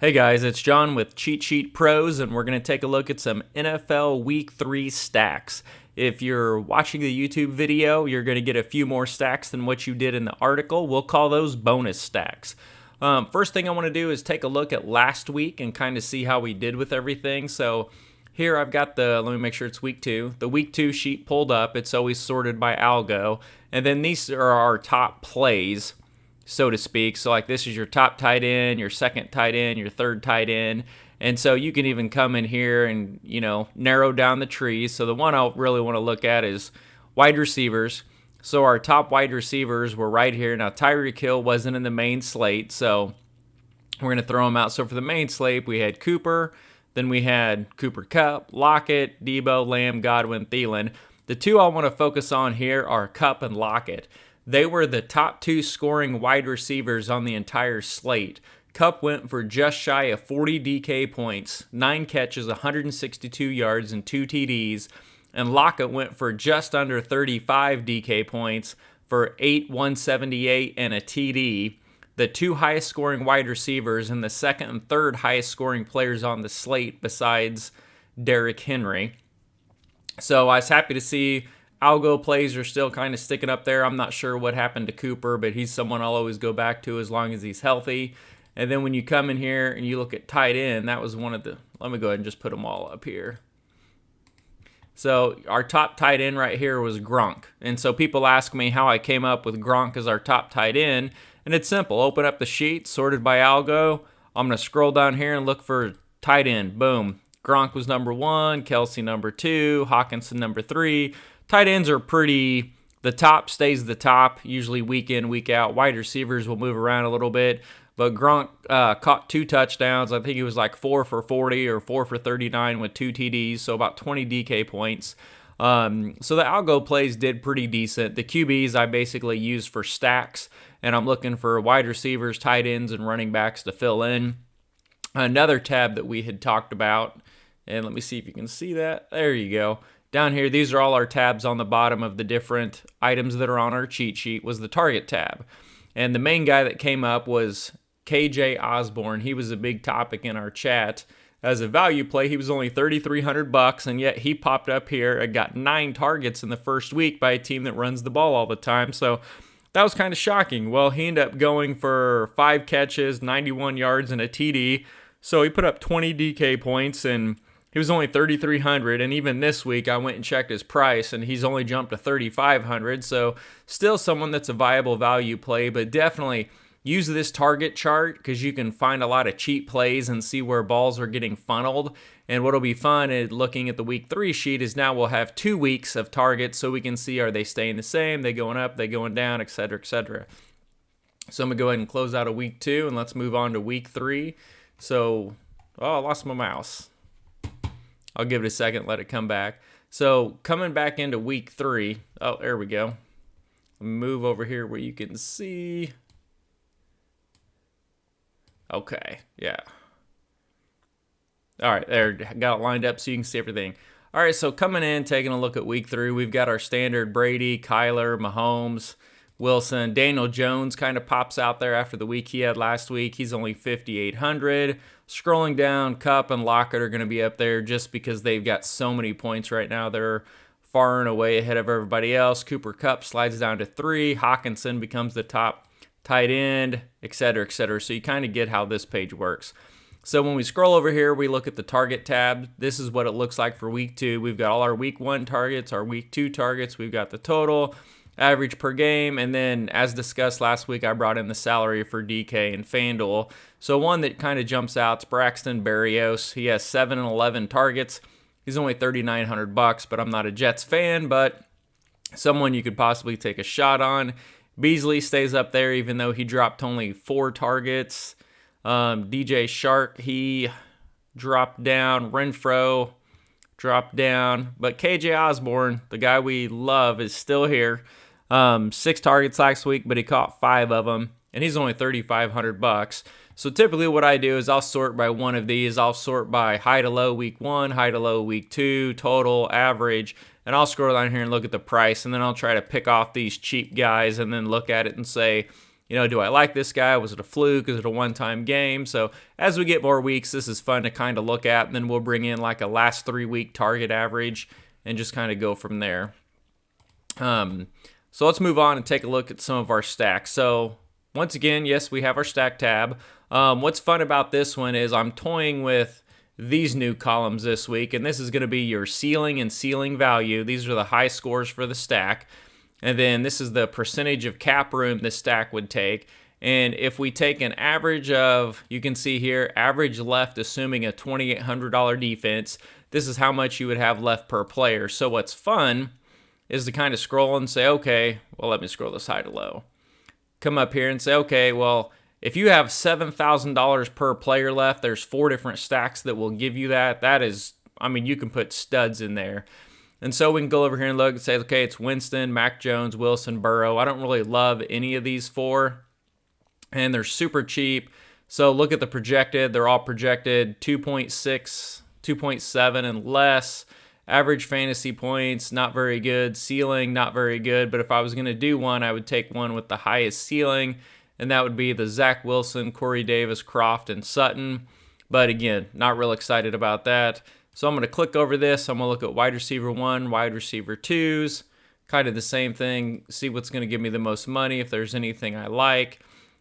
Hey guys, it's John with CheatSheetPros, and we're going to take a look at some NFL Week 3 stacks. If you're watching the YouTube video, you're going to get a few more stacks than what you did in the article. We'll call those bonus stacks. First thing I want to do is take a look at last week and kind of see how we did with everything. So here I've got let me make sure it's week 2. The week 2 sheet pulled up. It's always sorted by algo. And then these are our top plays, so to speak. So like this is your top tight end, your second tight end, your third tight end. And so you can even come in here and, narrow down the trees. So the one I really want to look at is wide receivers. So our top wide receivers were right here. Now Tyreek Hill wasn't in the main slate, so we're going to throw him out. So for the main slate, we had Cooper, then we had Cooper Kupp, Lockett, Debo, Lamb, Godwin, Thielen. The two I want to focus on here are Kupp and Lockett. They were the top 2 scoring wide receivers on the entire slate. Kupp went for just shy of 40 DK points, 9 catches, 162 yards, and 2 TDs. And Lockett went for just under 35 DK points for 178, and a TD. The 2 highest scoring wide receivers and the second and third highest scoring players on the slate besides Derrick Henry. So I was happy to see algo plays are still kind of sticking up there. I'm not sure what happened to Cooper, but he's someone I'll always go back to as long as he's healthy. And then when you come in here and you look at tight end, that was one of the, let me go ahead and just put them all up here. So our top tight end right here was Gronk. And so people ask me how I came up with Gronk as our top tight end. And it's simple. Open up the sheet, sorted by algo. I'm going to scroll down here and look for tight end. Boom. Gronk was number 1, Kelsey number 2, Hawkinson number 3. Tight ends are the top stays the top, usually week in, week out. Wide receivers will move around a little bit. But Gronk caught 2 touchdowns. I think he was like 4 for 40 or 4 for 39 with 2 TDs, so about 20 DK points. So the algo plays did pretty decent. The QBs I basically use for stacks, and I'm looking for wide receivers, tight ends, and running backs to fill in. Another tab that we had talked about, and let me see if you can see that. There you go. Down here, these are all our tabs on the bottom of the different items that are on our cheat sheet, was the target tab. And the main guy that came up was KJ Osborne. He was a big topic in our chat. As a value play, he was only $3,300, and yet he popped up here and got 9 targets in the first week by a team that runs the ball all the time. So that was kind of shocking. Well, he ended up going for 5 catches, 91 yards, and a TD. So he put up 20 DK points, and he was only $3,300, and even this week I went and checked his price, and he's only jumped to $3,500. So still someone that's a viable value play, but definitely use this target chart because you can find a lot of cheap plays and see where balls are getting funneled. And what'll be fun is looking at the week 3 sheet is now we'll have 2 weeks of targets, so we can see are they staying the same, they going up, they going down, etc., etc. So I'm gonna go ahead and close out of week 2, and let's move on to week 3. So, I lost my mouse. I'll give it a second, let it come back. So coming back into week 3, there we go. Move over here where you can see. Okay, yeah. All right, there, got it lined up so you can see everything. All right, so coming in, taking a look at week 3, we've got our standard Brady, Kyler, Mahomes, Wilson. Daniel Jones kind of pops out there after the week he had last week. He's only $5,800. Scrolling down, Kupp and Lockett are going to be up there just because they've got so many points right now. They're far and away ahead of everybody else. Cooper Kupp slides down to 3. Hawkinson becomes the top tight end, etc., etc. So you kind of get how this page works. So when we scroll over here, we look at the target tab. This is what it looks like for week 2. We've got all our week 1 targets, our week 2 targets. We've got the total, average per game, and then as discussed last week, I brought in the salary for DK and FanDuel. So one that kind of jumps out is Braxton Berrios. He has 7 and 11 targets. He's only $3,900, but I'm not a Jets fan, but someone you could possibly take a shot on. Beasley stays up there even though he dropped only 4 targets. DJ Shark, he dropped down. Renfro dropped down. But KJ Osborne, the guy we love, is still here. 6 targets last week, but he caught 5 of them, and he's only $3,500. So typically what I do is I'll sort by one of these. I'll sort by high to low week 1, high to low week 2, total, average, and I'll scroll down here and look at the price, and then I'll try to pick off these cheap guys and then look at it and say, do I like this guy? Was it a fluke? Is it a one-time game? So as we get more weeks, this is fun to kind of look at, and then we'll bring in like a last 3-week target average and just kind of go from there. So let's move on and take a look at some of our stacks. So once again, yes, we have our stack tab. What's fun about this one is I'm toying with these new columns this week, and this is going to be your ceiling and ceiling value. These are the high scores for the stack. And then this is the percentage of cap room the stack would take. And if we take an average of, you can see here, average left assuming a $2,800 defense, this is how much you would have left per player. So what's fun is to kind of scroll and say, okay, well, let me scroll this high to low. Come up here and say, okay, well, if you have $7,000 per player left, there's 4 different stacks that will give you that. That is, I mean, you can put studs in there. And so we can go over here and look and say, okay, it's Winston, Mac Jones, Wilson, Burrow. I don't really love any of these 4, and they're super cheap. So look at the projected. They're all projected 2.6, 2.7 and less. Average fantasy points, not very good. Ceiling, not very good. But if I was going to do one, I would take one with the highest ceiling, and that would be the Zach Wilson, Corey Davis, Croft, and Sutton. But again, not real excited about that. So I'm going to click over this. I'm going to look at wide receiver 1, wide receiver 2s. Kind of the same thing. See what's going to give me the most money, if there's anything I like.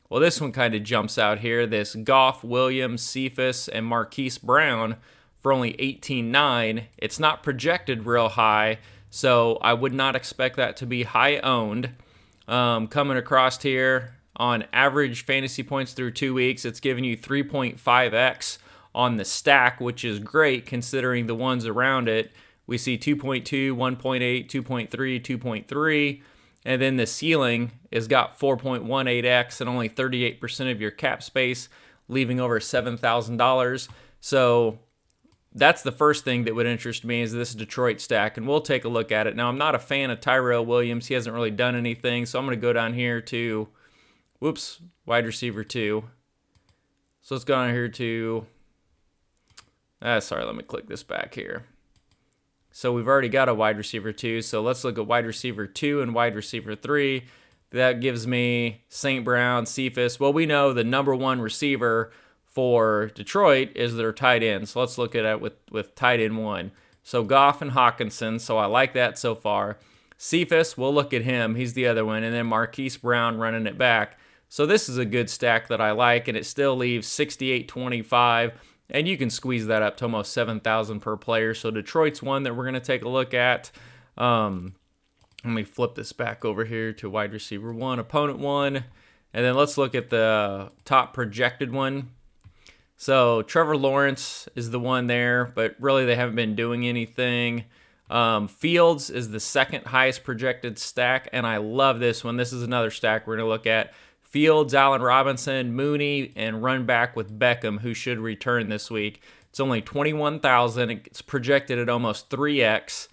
Well, this one kind of jumps out here. This Goff, Williams, Cephas, and Marquise Brown for only $18,900. It's not projected real high, so I would not expect that to be high owned. Coming across here on average fantasy points through 2 weeks, it's giving you 3.5x on the stack, which is great considering the ones around it. We see 2.2, 1.8, 2.3, 2.3, and then the ceiling has got 4.18x and only 38% of your cap space, leaving over $7,000. So that's the first thing that would interest me, is this Detroit stack, and we'll take a look at it. Now, I'm not a fan of Tyrell Williams. He hasn't really done anything, so I'm going to go down here to, wide receiver 2. So let's go down here to, let me click this back here. So we've already got a wide receiver 2, so let's look at wide receiver 2 and wide receiver 3. That gives me St. Brown, Cephas. Well, we know the number 1 receiver for Detroit is their tight end. So let's look at it with tight end 1. So Goff and Hawkinson, so I like that so far. Cephas, we'll look at him. He's the other one. And then Marquise Brown running it back. So this is a good stack that I like, and it still leaves $6,825. And you can squeeze that up to almost $7,000 per player. So Detroit's one that we're going to take a look at. Let me flip this back over here to wide receiver 1, opponent 1. And then let's look at the top projected one. So Trevor Lawrence is the one there, but really they haven't been doing anything. Fields is the second highest projected stack, and I love this one. This is another stack we're going to look at. Fields, Allen Robinson, Mooney, and run back with Beckham, who should return this week. It's only $21,000. It's projected at almost 3x.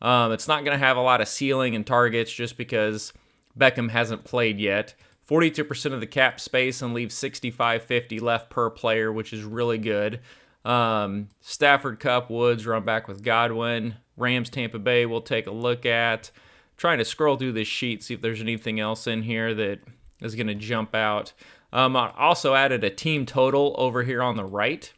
It's not going to have a lot of ceiling and targets just because Beckham hasn't played yet. 42% of the cap space and leaves $6,550 left per player, which is really good. Stafford, Kupp, Woods, run back with Godwin. Rams, Tampa Bay, we'll take a look at. Trying to scroll through this sheet, see if there's anything else in here that is going to jump out. I also added a team total over here on the right.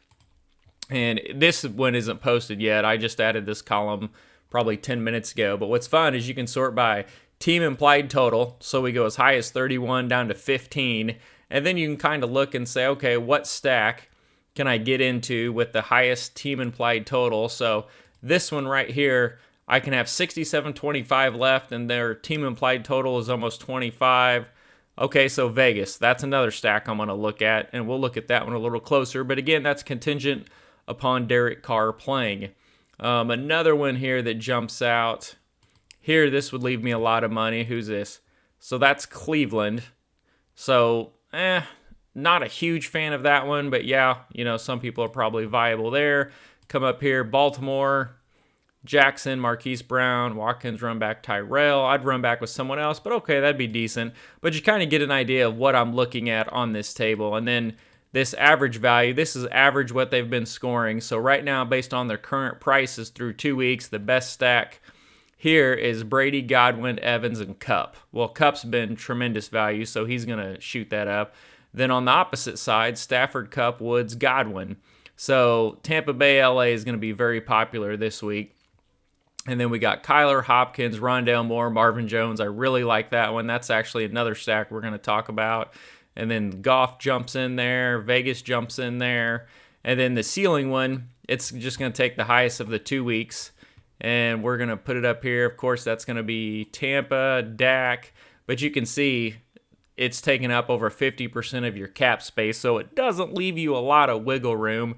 And this one isn't posted yet. I just added this column probably 10 minutes ago. But what's fun is you can sort by team implied total. So we go as high as 31 down to 15. And then you can kind of look and say, okay, what stack can I get into with the highest team implied total? So this one right here, I can have 67.25 left, and their team implied total is almost 25. Okay, so Vegas, that's another stack I'm going to look at, and we'll look at that one a little closer. But again, that's contingent upon Derek Carr playing. Another one here that jumps out. Here, this would leave me a lot of money. Who's this? So that's Cleveland. So, not a huge fan of that one, but yeah, some people are probably viable there. Come up here, Baltimore, Jackson, Marquise Brown, Watkins, run back Tyrell. I'd run back with someone else, but okay, that'd be decent. But you kind of get an idea of what I'm looking at on this table. And then this average value, this is average what they've been scoring. So right now, based on their current prices through 2 weeks, the best stack here is Brady, Godwin, Evans, and Kupp. Well, Kupp's been tremendous value, so he's going to shoot that up. Then on the opposite side, Stafford, Kupp, Woods, Godwin. So Tampa Bay, LA is going to be very popular this week. And then we got Kyler, Hopkins, Rondale Moore, Marvin Jones. I really like that one. That's actually another stack we're going to talk about. And then Goff jumps in there. Vegas jumps in there. And then the ceiling one, it's just going to take the highest of the 2 weeks. And we're going to put it up here. Of course, that's going to be Tampa, Dak. But you can see it's taking up over 50% of your cap space. So it doesn't leave you a lot of wiggle room.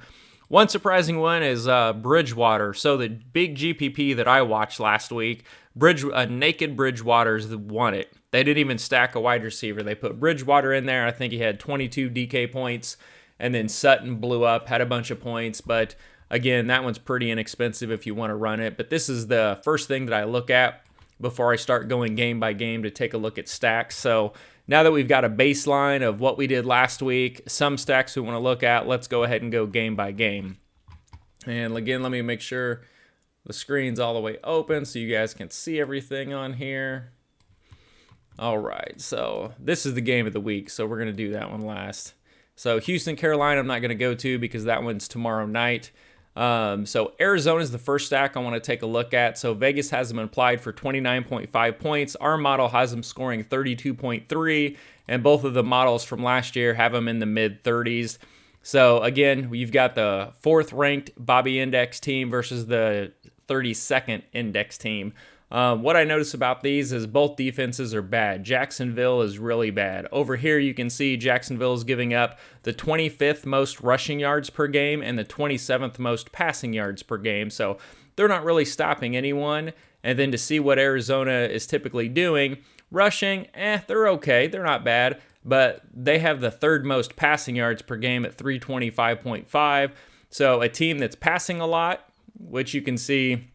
One surprising one is Bridgewater. So the big GPP that I watched last week, naked Bridgewater's won it. They didn't even stack a wide receiver. They put Bridgewater in there. I think he had 22 DK points. And then Sutton blew up, had a bunch of points. But again, that one's pretty inexpensive if you want to run it. But this is the first thing that I look at before I start going game by game to take a look at stacks. So now that we've got a baseline of what we did last week, some stacks we want to look at, let's go ahead and go game by game. And again, let me make sure the screen's all the way open so you guys can see everything on here. All right, so this is the game of the week, so we're going to do that one last. So Houston, Carolina, I'm not going to go to because that one's tomorrow night. So Arizona is the first stack I want to take a look at. So Vegas has them implied for 29.5 points. Our model has them scoring 32.3, and both of the models from last year have them in the mid 30s. So again, you've got the 4th ranked Bobby Index team versus the 32nd Index team. What I notice about these is both defenses are bad. Jacksonville is really bad. Over here, you can see Jacksonville is giving up the 25th most rushing yards per game and the 27th most passing yards per game. So they're not really stopping anyone. And then to see what Arizona is typically doing, rushing, they're okay. They're not bad. But they have the 3rd most passing yards per game at 325.5. So a team that's passing a lot, which you can see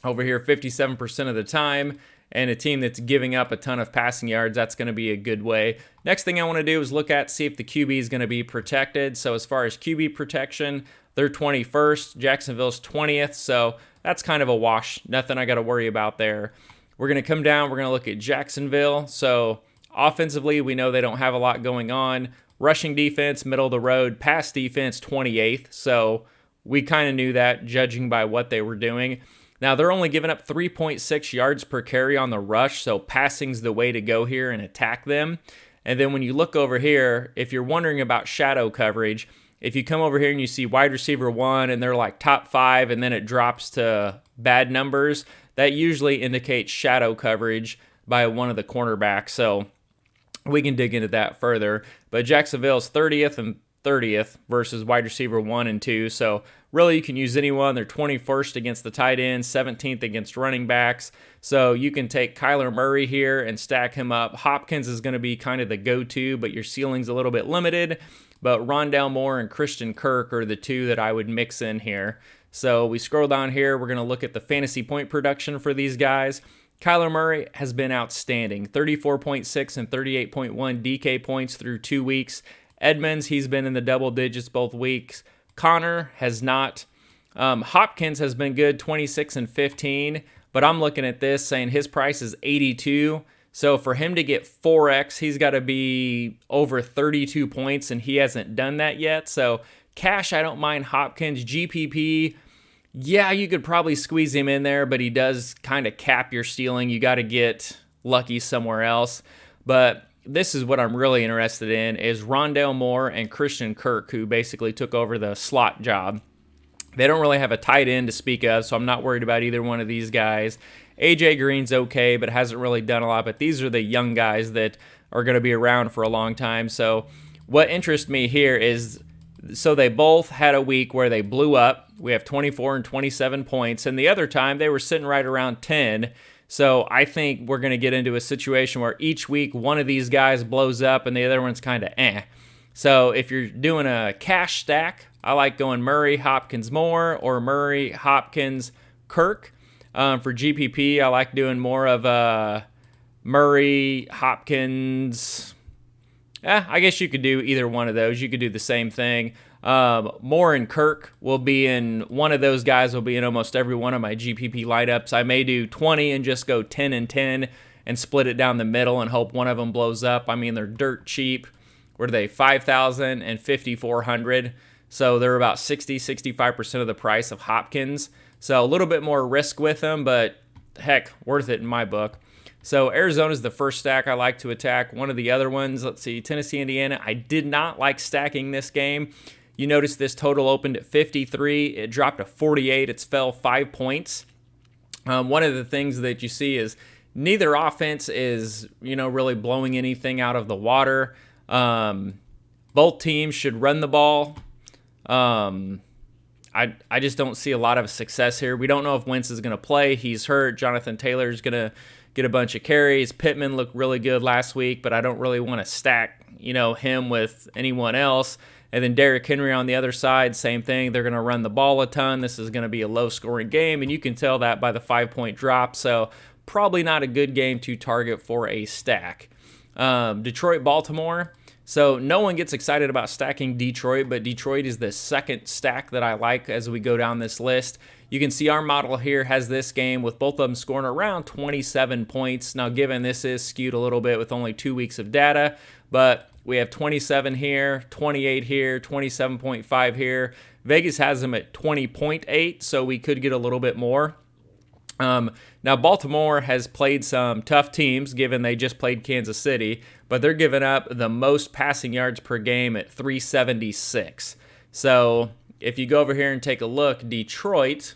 over here 57% of the time, and a team that's giving up a ton of passing yards, that's going to be a good way. Next thing I want to do is look at, see if the QB is going to be protected. So as far as QB protection, they're 21st, Jacksonville's 20th, so that's kind of a wash. Nothing I got to worry about there. We're going to come down, we're going to look at Jacksonville. So offensively, we know they don't have a lot going on. Rushing defense, middle of the road. Pass defense, 28th, so we kind of knew that judging by what they were doing. Now, they're only giving up 3.6 yards per carry on the rush, so passing's the way to go here and attack them. And then when you look over here, if you're wondering about shadow coverage, if you come over here and you see wide receiver 1 and they're like top 5 and then it drops to bad numbers, that usually indicates shadow coverage by one of the cornerbacks. So we can dig into that further. But Jacksonville's 30th and 30th versus wide receiver 1 and 2. So really, you can use anyone. They're 21st against the tight ends, 17th against running backs. So you can take Kyler Murray here and stack him up. Hopkins is going to be kind of the go-to, but your ceiling's a little bit limited. But Rondale Moore and Christian Kirk are the two that I would mix in here. So we scroll down here. We're going to look at the fantasy point production for these guys. Kyler Murray has been outstanding. 34.6 and 38.1 DK points through 2 weeks. Edmonds, he's been in the double digits both weeks. Connor has not. Hopkins has been good, 26 and 15. But I'm looking at this saying his price is 82. So for him to get 4x, he's got to be over 32 points, and he hasn't done that yet. So cash, I don't mind Hopkins. GPP, yeah, you could probably squeeze him in there, but he does kind of cap your ceiling. You got to get lucky somewhere else. But this is what I'm really interested in is Rondale Moore and Christian Kirk, who basically took over the slot job. They don't really have a tight end to speak of, so I'm not worried about either one of these guys. AJ Green's okay, but hasn't really done a lot. But these are the young guys that are going to be around for a long time. So what interests me here is, so they both had a week where they blew up. We have 24 and 27 points. And the other time, they were sitting right around 10. So I think we're going to get into a situation where each week one of these guys blows up and the other one's kind of eh. So if you're doing a cash stack, I like going Murray, Hopkins, Moore, or Murray, Hopkins, Kirk. For GPP, I like doing more of Murray, Hopkins, I guess you could do either one of those. You could do the same thing. Moore and Kirk will be in, one of those guys will be in almost every one of my GPP lineups. I may do 20 and just go 10 and 10 and split it down the middle and hope one of them blows up. I mean, they're dirt cheap. What are they? 5,000 and 5,400. So they're about 65% of the price of Hopkins. So a little bit more risk with them, but heck, worth it in my book. So Arizona's the first stack I like to attack. One of the other ones, let's see, Tennessee, Indiana. I did not like stacking this game. You notice this total opened at 53. It dropped to 48. It's fell 5 points. One of the things that you see is neither offense is, really blowing anything out of the water. Both teams should run the ball. I just don't see a lot of success here. We don't know if Wentz is going to play. He's hurt. Jonathan Taylor is going to get a bunch of carries. Pittman looked really good last week, but I don't really want to stack, him with anyone else. And then Derrick Henry on the other side, same thing. They're going to run the ball a ton. This is going to be a low-scoring game, and you can tell that by the 5-point drop. So probably not a good game to target for a stack. Detroit, Baltimore. So no one gets excited about stacking Detroit, but Detroit is the second stack that I like as we go down this list. You can see our model here has this game with both of them scoring around 27 points. Now, given this is skewed a little bit with only 2 weeks of data, but we have 27 here, 28 here, 27.5 here. Vegas has them at 20.8, so we could get a little bit more. Now, Baltimore has played some tough teams, given they just played Kansas City, but they're giving up the most passing yards per game at 376. So if you go over here and take a look, Detroit,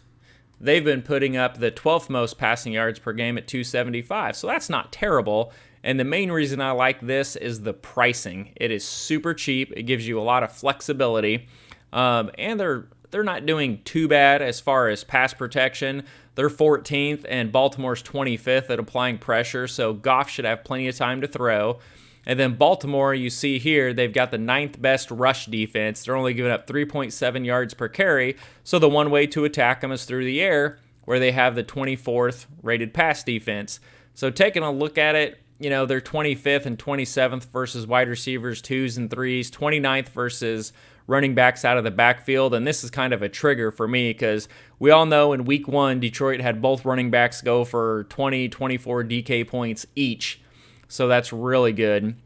they've been putting up the 12th most passing yards per game at 275. So that's not terrible. And the main reason I like this is the pricing. It is super cheap. It gives you a lot of flexibility. And they're not doing too bad as far as pass protection. They're 14th and Baltimore's 25th at applying pressure, so Goff should have plenty of time to throw. And then Baltimore, you see here, they've got the 9th best rush defense. They're only giving up 3.7 yards per carry, so the one way to attack them is through the air, where they have the 24th rated pass defense. So taking a look at it, they're 25th and 27th versus wide receivers, 2s and 3s, 29th versus running backs out of the backfield, and this is kind of a trigger for me because we all know in week 1, Detroit had both running backs go for 20, 24 DK points each, so that's really good.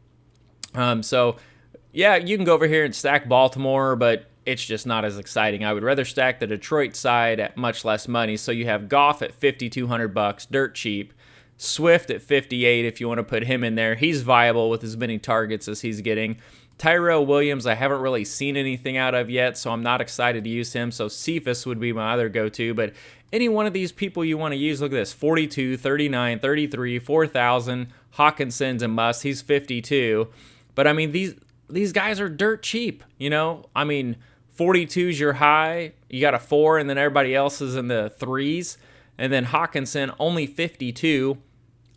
So, yeah, you can go over here and stack Baltimore, but it's just not as exciting. I would rather stack the Detroit side at much less money, so you have Goff at $5,200, dirt cheap. Swift at 58 if you want to put him in there. He's viable with as many targets as he's getting. Tyrell Williams, I haven't really seen anything out of yet, so I'm not excited to use him. So Cephas would be my other go-to, but any one of these people you want to use, look at this, 42, 39, 33, 4,000. Hawkinson's a must. He's 52. But, I mean, these guys are dirt cheap, 42's your high. You got a 4, and then everybody else is in the 3s. And then Hawkinson, only 52.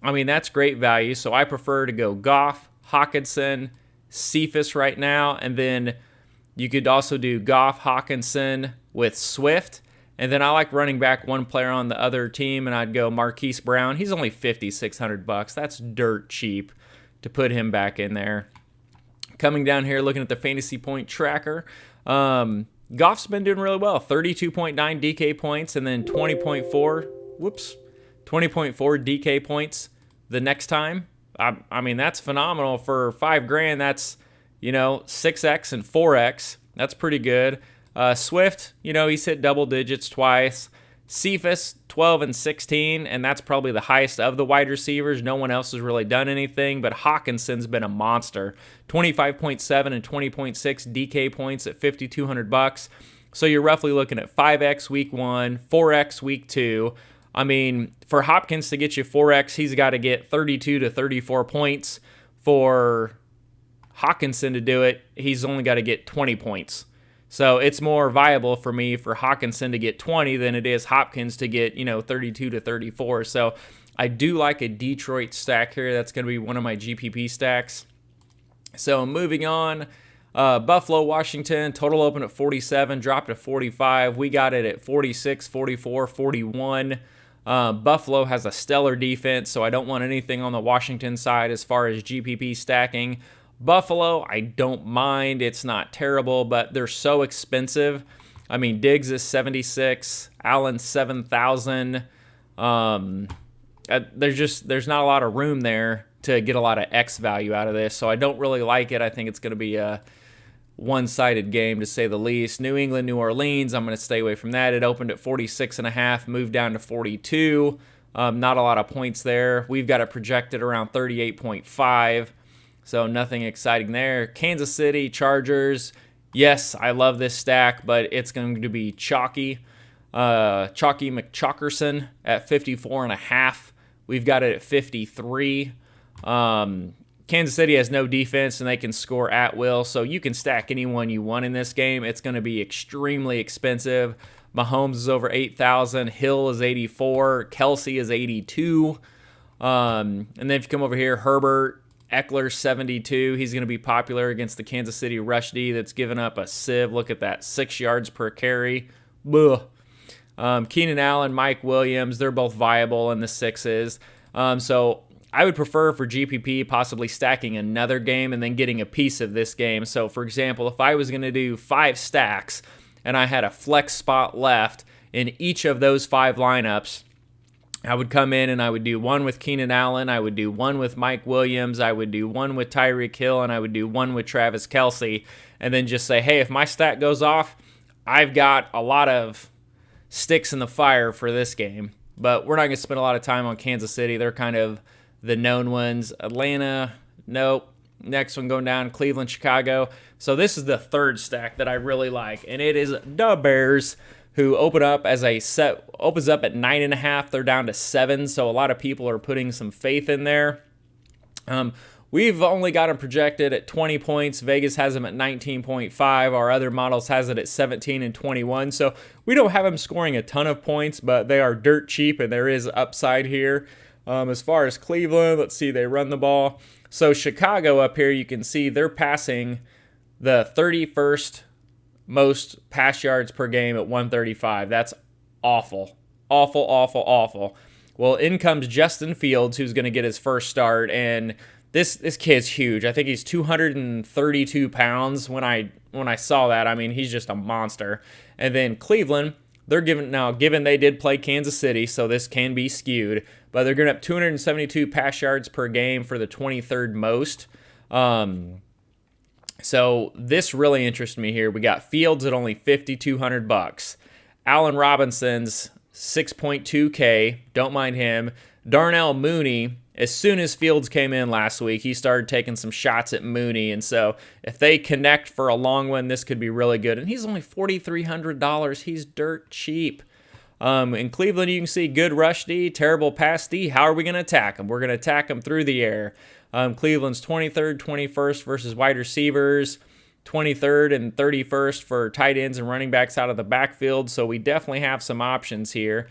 That's great value, so I prefer to go Goff, Hawkinson, Cephas right now, and then you could also do Goff, Hawkinson with Swift, and then I like running back one player on the other team, and I'd go Marquise Brown. He's only $5,600. That's dirt cheap to put him back in there. Coming down here, looking at the fantasy point tracker, Goff's been doing really well, 32.9 DK points, and then 20.4 DK points the next time. That's phenomenal for $5,000. That's, 6X and 4X. That's pretty good. Swift, he's hit double digits twice. Cephas, 12 and 16, and that's probably the highest of the wide receivers. No one else has really done anything, but Hawkinson's been a monster. 25.7 and 20.6 DK points at $5,200. So you're roughly looking at 5X week 1, 4X week 2. For Hopkins to get you 4X, he's got to get 32 to 34 points. For Hawkinson to do it, he's only got to get 20 points. So it's more viable for me for Hawkinson to get 20 than it is Hopkins to get, 32 to 34. So I do like a Detroit stack here. That's going to be one of my GPP stacks. So moving on, Buffalo, Washington, total open at 47, dropped to 45. We got it at 46, 44, 41. Buffalo has a stellar defense, so I don't want anything on the Washington side as far as GPP stacking. Buffalo, I don't mind. It's not terrible, but they're so expensive. I mean, Diggs is 76, Allen 7,000. There's not a lot of room there to get a lot of X value out of this, so I don't really like it. I think it's going to be a one-sided game, to say the least. New England, New Orleans, I'm going to stay away from that. It opened at 46.5, moved down to 42. Not a lot of points there. We've got it projected around 38.5, so nothing exciting there. Kansas City, Chargers. Yes, I love this stack, but it's going to be chalky. Chalky McChalkerson at 54.5. We've got it at 53. Kansas City has no defense, and they can score at will, so you can stack anyone you want in this game. It's going to be extremely expensive. Mahomes is over 8,000. Hill is 84. Kelsey is 82. And then if you come over here, Herbert, Eckler 72. He's going to be popular against the Kansas City rush D that's given up a sieve. Look at that, 6 yards per carry. Buh. Keenan Allen, Mike Williams, they're both viable in the sixes. So I would prefer for GPP possibly stacking another game and then getting a piece of this game. So, for example, if I was going to do 5 stacks and I had a flex spot left in each of those 5 lineups, I would come in and I would do one with Keenan Allen, I would do one with Mike Williams, I would do one with Tyreek Hill, and I would do one with Travis Kelce, and then just say, hey, if my stack goes off, I've got a lot of sticks in the fire for this game. But we're not going to spend a lot of time on Kansas City. They're kind of the known ones. Atlanta, nope. Next one going down, Cleveland, Chicago. So this is the third stack that I really like, and it is the Bears, who opens up at 9.5. They're down to 7, so a lot of people are putting some faith in there. We've only got them projected at 20 points. Vegas has them at 19.5. Our other models has it at 17 and 21. So we don't have them scoring a ton of points, but they are dirt cheap, and there is upside here. As far as Cleveland, let's see, they run the ball. So Chicago up here, you can see they're passing the 31st most pass yards per game at 135. That's awful. Awful, awful, awful. Well, in comes Justin Fields, who's going to get his first start, and this kid's huge. I think he's 232 pounds. When I saw that, I mean, he's just a monster. And then Cleveland, given they did play Kansas City, so this can be skewed, but they're giving up 272 pass yards per game for the 23rd most. So this really interests me here. We got Fields at only $5,200. Allen Robinson's 6.2K. Don't mind him. Darnell Mooney, as soon as Fields came in last week, he started taking some shots at Mooney. And so if they connect for a long one, this could be really good. And he's only $4,300. He's dirt cheap. In Cleveland, you can see good rush D, terrible pass D. How are we going to attack them? We're going to attack them through the air. Cleveland's 23rd, 21st versus wide receivers, 23rd and 31st for tight ends and running backs out of the backfield. So we definitely have some options here.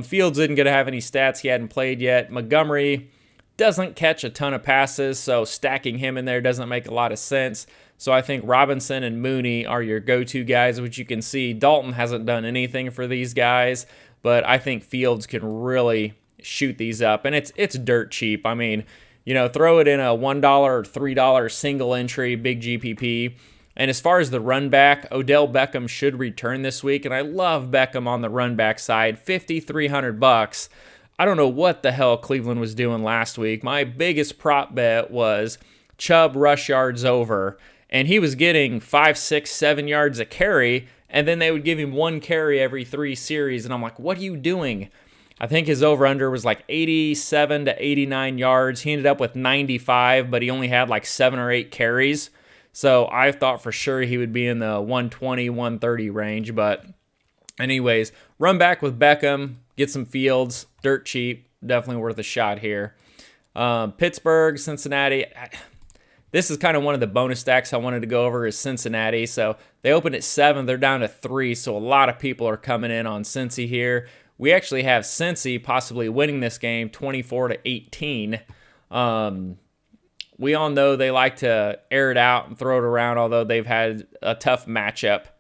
Fields isn't going to have any stats. He hadn't played yet. Montgomery doesn't catch a ton of passes, so stacking him in there doesn't make a lot of sense. So I think Robinson and Mooney are your go-to guys, which you can see Dalton hasn't done anything for these guys, but I think Fields can really shoot these up, and it's dirt cheap. I mean, throw it in a $1 or $3 single entry, big GPP. And as far as the run back, Odell Beckham should return this week, and I love Beckham on the run back side, $5,300. I don't know what the hell Cleveland was doing last week. My biggest prop bet was Chubb rush yards over, and he was getting 5, 6, 7 yards a carry, and then they would give him 1 carry every 3 series, and I'm like, what are you doing? I think his over-under was like 87 to 89 yards. He ended up with 95, but he only had like 7 or 8 carries. So I thought for sure he would be in the 120, 130 range. But anyways, run back with Beckham, get some Fields, dirt cheap, definitely worth a shot here. Pittsburgh, Cincinnati. This is kind of one of the bonus stacks I wanted to go over is Cincinnati. So they opened at 7, they're down to 3. So a lot of people are coming in on Cincy here. We actually have Cincy possibly winning this game 24 to 18. We all know they like to air it out and throw it around, although they've had a tough matchup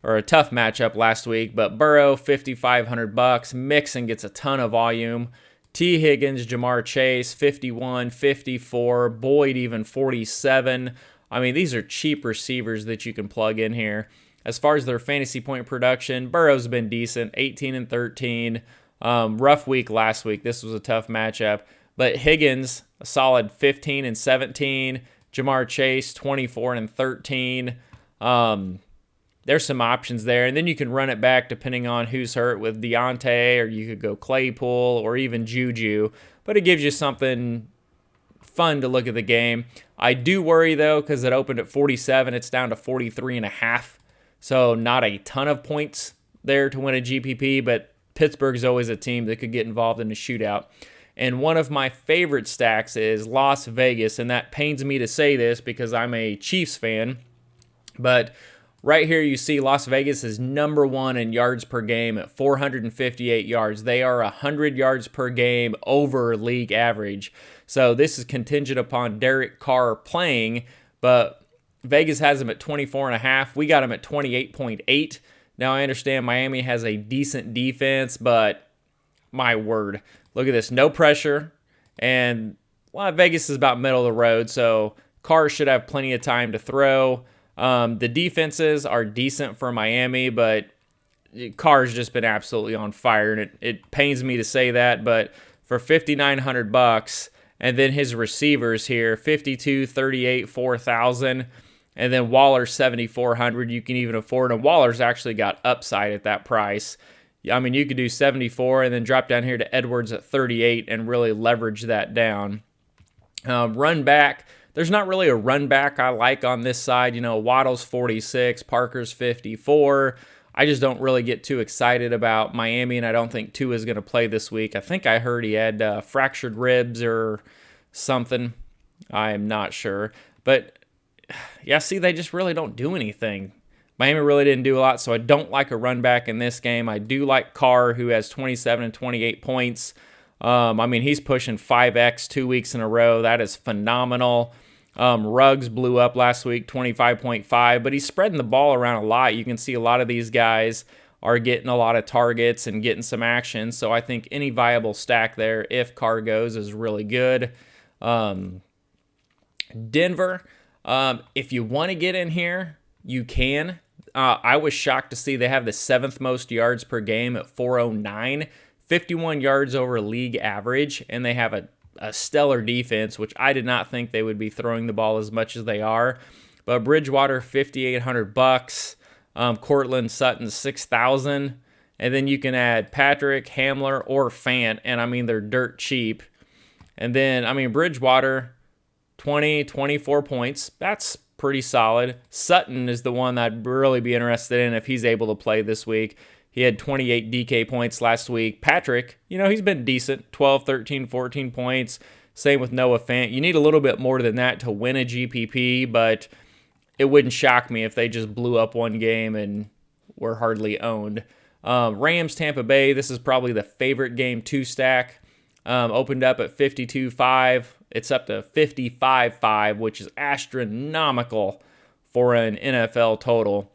last week. But Burrow, $5,500. Mixon gets a ton of volume. T. Higgins, Jamar Chase, 51, 54, Boyd even 47. I mean, these are cheap receivers that you can plug in here. As far as their fantasy point production, Burrow's been decent, 18 and 13. Rough week last week. This was a tough matchup. But Higgins, a solid 15 and 17. Jamar Chase, 24 and 13. There's some options there. And then you can run it back depending on who's hurt with Deontay, or you could go Claypool or even Juju. But it gives you something fun to look at the game. I do worry, though, because it opened at 47. It's down to 43.5. So not a ton of points there to win a GPP, but Pittsburgh's always a team that could get involved in a shootout. And one of my favorite stacks is Las Vegas, and that pains me to say this because I'm a Chiefs fan. But right here you see Las Vegas is number one in yards per game at 458 yards. They are 100 yards per game over league average. So this is contingent upon Derek Carr playing, but Vegas has him at 24.5. We got him at 28.8. Now, I understand Miami has a decent defense, but my word, look at this. No pressure, and Vegas is about middle of the road, so Carr should have plenty of time to throw. The defenses are decent for Miami, but Carr's just been absolutely on fire, and it pains me to say that, but for $5,900, and then his receivers here, 52, 38, 4,000. And then Waller, 7,400. You can even afford him. Waller's actually got upside at that price. I mean, you could do 74 and then drop down here to Edwards at 38 and really leverage that down. Run back. There's not really a run back I like on this side. You know, Waddle's 46, Parker's 54. I just don't really get too excited about Miami, and I don't think Tua is going to play this week. I think I heard he had fractured ribs or something. I am not sure. But yeah, see, they just really don't do anything. Miami really didn't do a lot, so I don't like a run back in this game. I do like Carr, who has 27 and 28 points. I mean, he's pushing 5X 2 weeks in a row. That is phenomenal. Ruggs blew up last week, 25.5, but he's spreading the ball around a lot. You can see a lot of these guys are getting a lot of targets and getting some action, so I think any viable stack there, if Carr goes, is really good. Denver, if you want to get in here, you can. I was shocked to see they have the 7th most yards per game at 409, 51 yards over league average, and they have a stellar defense, which I did not think they would be throwing the ball as much as they are. But Bridgewater, $5,800. Cortland Sutton, 6,000. And then you can add Patrick, Hamler, or Fant, and I mean, they're dirt cheap. And then, I mean, Bridgewater, 24 points. That's pretty solid. Sutton is the one I'd really be interested in if he's able to play this week. He had 28 DK points last week. Patrick, you know, he's been decent. 12, 13, 14 points. Same with Noah Fant. You need a little bit more than that to win a GPP, but it wouldn't shock me if they just blew up one game and were hardly owned. Rams, Tampa Bay, this is probably the favorite game to stack. Opened up at 52.5. It's up to 55.5, which is astronomical for an NFL total.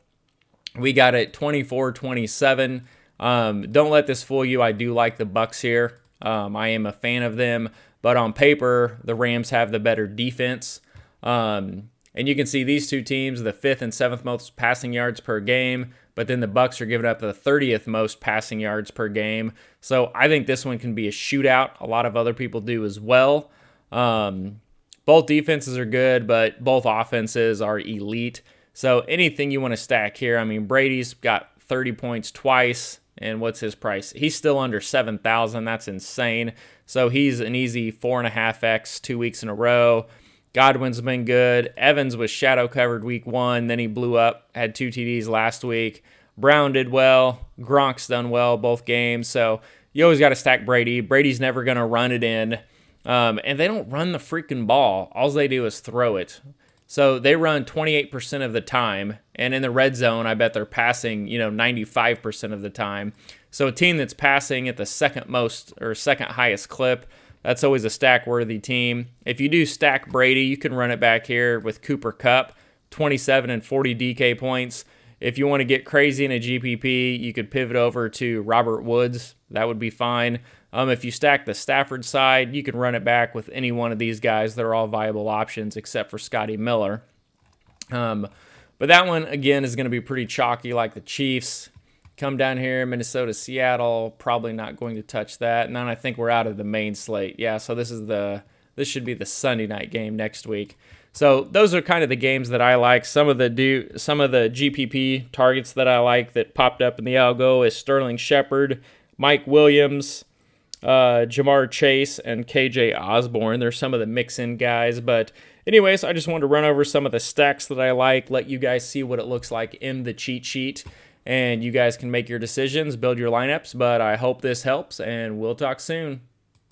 We got it 24-27. Don't let this fool you. I do like the Bucs here. I am a fan of them, but on paper, the Rams have the better defense. And you can see these two teams, the 5th and 7th most passing yards per game, but then the Bucs are giving up the 30th most passing yards per game. So I think this one can be a shootout. A lot of other people do as well. Both defenses are good, but both offenses are elite. So anything you want to stack here, I mean, Brady's got 30 points twice, and what's his price? He's still under 7,000. That's insane. So he's an easy 4.5x 2 weeks in a row. Godwin's been good. Evans was shadow covered week 1. Then he blew up, had 2 TDs last week. Brown did well. Gronk's done well both games. So you always got to stack Brady. Brady's never going to run it in. And they don't run the freaking ball. All they do is throw it. So they run 28% of the time. And in the red zone, I bet they're passing, 95% of the time. So a team that's passing at the second highest clip, that's always a stack-worthy team. If you do stack Brady, you can run it back here with Cooper Kupp, 27 and 40 DK points. If you want to get crazy in a GPP, you could pivot over to Robert Woods. That would be fine. If you stack the Stafford side, you can run it back with any one of these guys. They're all viable options except for Scotty Miller. But that one, again, is going to be pretty chalky like the Chiefs. Come down here, Minnesota, Seattle, probably not going to touch that. And then I think we're out of the main slate. Yeah, so this should be the Sunday night game next week. So those are kind of the games that I like. Some of the GPP targets that I like that popped up in the algo is Sterling Shepard, Mike Williams, Jamar Chase, and KJ Osborne. They're some of the mix-in guys. But anyways, I just wanted to run over some of the stacks that I like, let you guys see what it looks like in the cheat sheet. And you guys can make your decisions, build your lineups. But I hope this helps, and we'll talk soon.